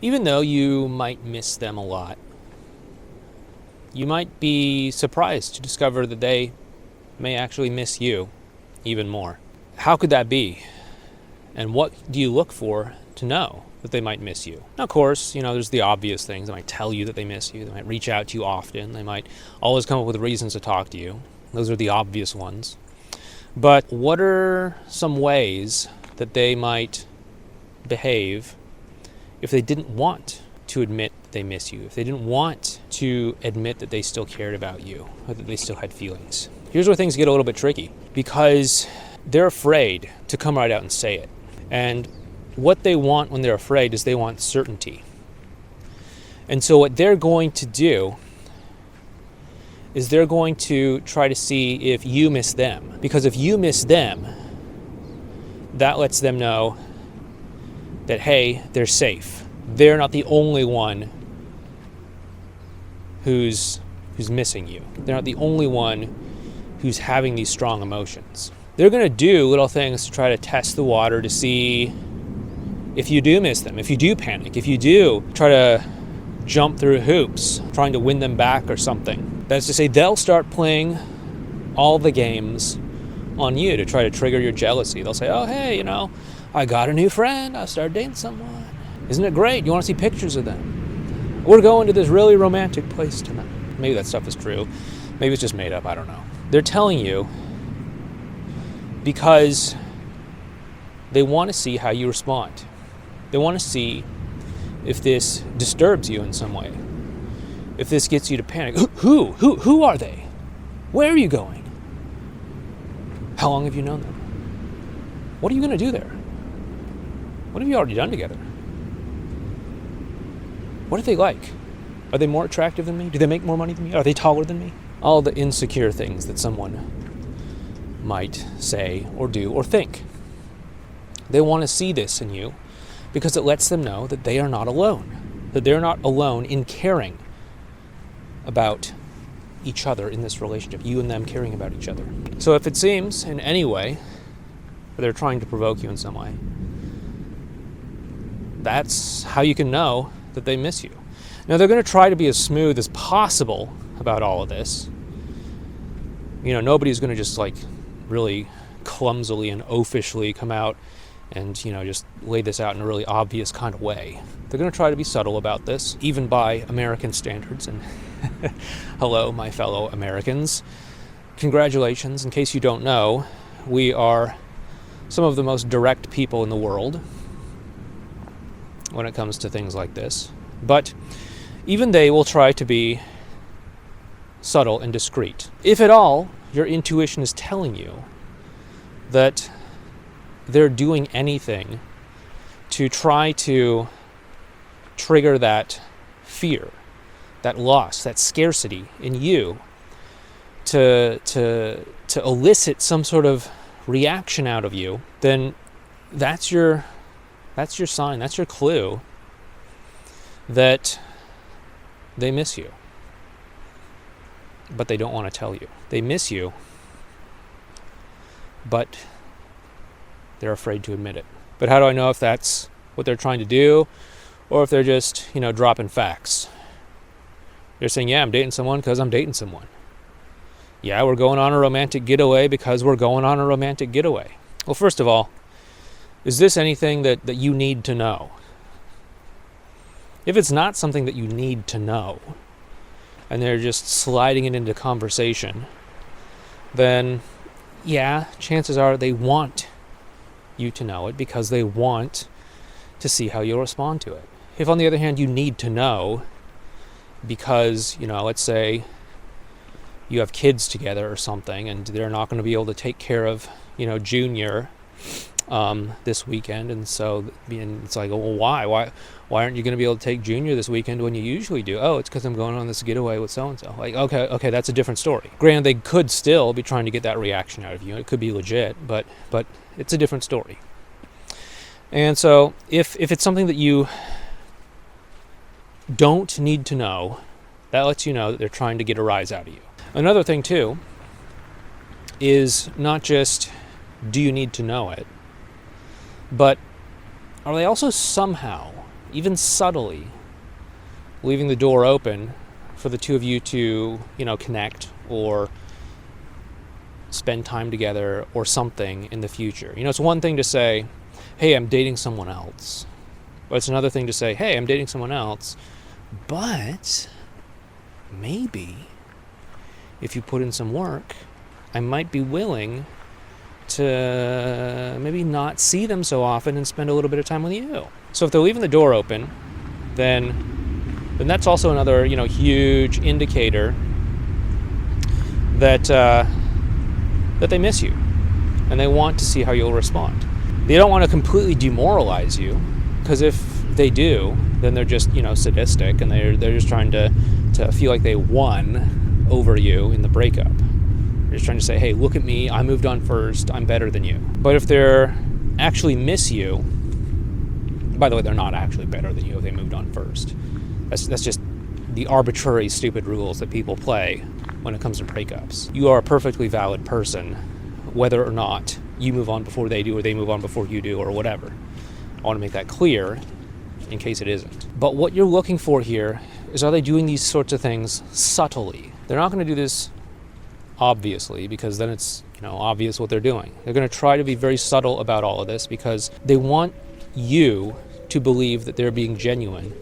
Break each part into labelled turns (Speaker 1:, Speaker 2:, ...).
Speaker 1: Even though you might miss them a lot, you might be surprised to discover that they may actually miss you even more. How could that be? And what do you look for to know that they might miss you? Now, of course, there's the obvious things. They might tell you that they miss you. They might reach out to you often. They might always come up with reasons to talk to you. Those are the obvious ones. But what are some ways that they might behave if they didn't want to admit that they miss you, if they didn't want to admit that they still cared about you, or that they still had feelings? Here's where things get a little bit tricky, because they're afraid to come right out and say it. And what they want when they're afraid is they want certainty. And so what they're going to do is they're going to try to see if you miss them. Because if you miss them, that lets them know that, hey, they're safe. They're not the only one who's missing you. They're not the only one who's having these strong emotions. They're going to do little things to try to test the water to see if you do miss them, if you do panic, if you do try to jump through hoops, trying to win them back or something. That's to say, they'll start playing all the games on you to try to trigger your jealousy. They'll say, oh, hey, I got a new friend. I started dating someone. Isn't it great? You want to see pictures of them? We're going to this really romantic place tonight. Maybe that stuff is true. Maybe it's just made up. I don't know. They're telling you because they want to see how you respond. They want to see if this disturbs you in some way. If this gets you to panic. Who are they? Where are you going? How long have you known them? What are you going to do there? What have you already done together? What are they like? Are they more attractive than me? Do they make more money than me? Are they taller than me? All the insecure things that someone might say or do or think. They want to see this in you because it lets them know that they are not alone. That they're not alone in caring about each other in this relationship. You and them caring about each other. So if it seems in any way that they're trying to provoke you in some way, that's how you can know that they miss you. Now, they're going to try to be as smooth as possible about all of this. Nobody's going to just really clumsily and oafishly come out and, just lay this out in a really obvious kind of way. They're going to try to be subtle about this, even by American standards. And hello, my fellow Americans. Congratulations. In case you don't know, we are some of the most direct people in the world when it comes to things like this. But even they will try to be subtle and discreet. If at all, your intuition is telling you that they're doing anything to try to trigger that fear, that loss, that scarcity in you, to elicit some sort of reaction out of you, then that's your sign, that's your clue that they miss you. But they don't want to tell you. They miss you, but they're afraid to admit it. But how do I know if that's what they're trying to do, or if they're just, dropping facts? They're saying, yeah, I'm dating someone because I'm dating someone. Yeah, we're going on a romantic getaway because we're going on a romantic getaway. Well, first of all, is this anything that you need to know? If it's not something that you need to know, and they're just sliding it into conversation, then yeah, chances are they want you to know it because they want to see how you'll respond to it. If on the other hand you need to know because, let's say you have kids together or something and they're not going to be able to take care of, Junior this weekend, and so it's like, well, why aren't you going to be able to take Junior this weekend when you usually do? Oh, it's because I'm going on this getaway with so-and-so. Okay, that's a different story. Granted, they could still be trying to get that reaction out of you. It could be legit, but it's a different story. And so if it's something that you don't need to know, that lets you know that they're trying to get a rise out of you. Another thing, too, is not just do you need to know it, but are they also somehow even subtly, leaving the door open for the two of you to, connect or spend time together or something in the future. It's one thing to say, hey, I'm dating someone else. But it's another thing to say, hey, I'm dating someone else, but maybe if you put in some work, I might be willing to maybe not see them so often and spend a little bit of time with you. So if they're leaving the door open, then that's also another, huge indicator that they miss you and they want to see how you'll respond. They don't want to completely demoralize you, because if they do, then they're just, sadistic, and they're just trying to feel like they won over you in the breakup. They're just trying to say, hey, look at me, I moved on first, I'm better than you. But if they're actually miss you, by the way, they're not actually better than you if they moved on first. That's just the arbitrary, stupid rules that people play when it comes to breakups. You are a perfectly valid person, whether or not you move on before they do or they move on before you do or whatever. I want to make that clear in case it isn't. But what you're looking for here is, are they doing these sorts of things subtly? They're not going to do this obviously, because then it's obvious what they're doing. They're going to try to be very subtle about all of this because they want you to believe that they're being genuine,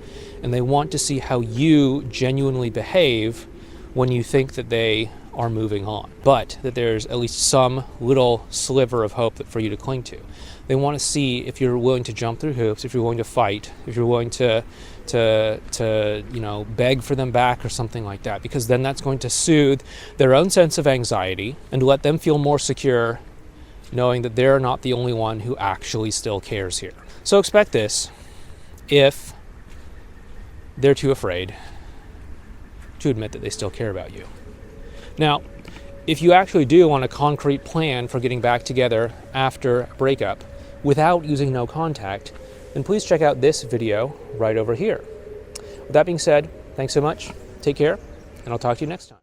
Speaker 1: and they want to see how you genuinely behave when you think that they are moving on, but that there's at least some little sliver of hope for you to cling to. They want to see if you're willing to jump through hoops, if you're willing to fight, if you're willing to beg for them back or something like that, because then that's going to soothe their own sense of anxiety and let them feel more secure, knowing that they're not the only one who actually still cares here. So expect this if they're too afraid to admit that they still care about you. Now, if you actually do want a concrete plan for getting back together after a breakup without using no contact, then please check out this video right over here. With that being said, thanks so much, take care, and I'll talk to you next time.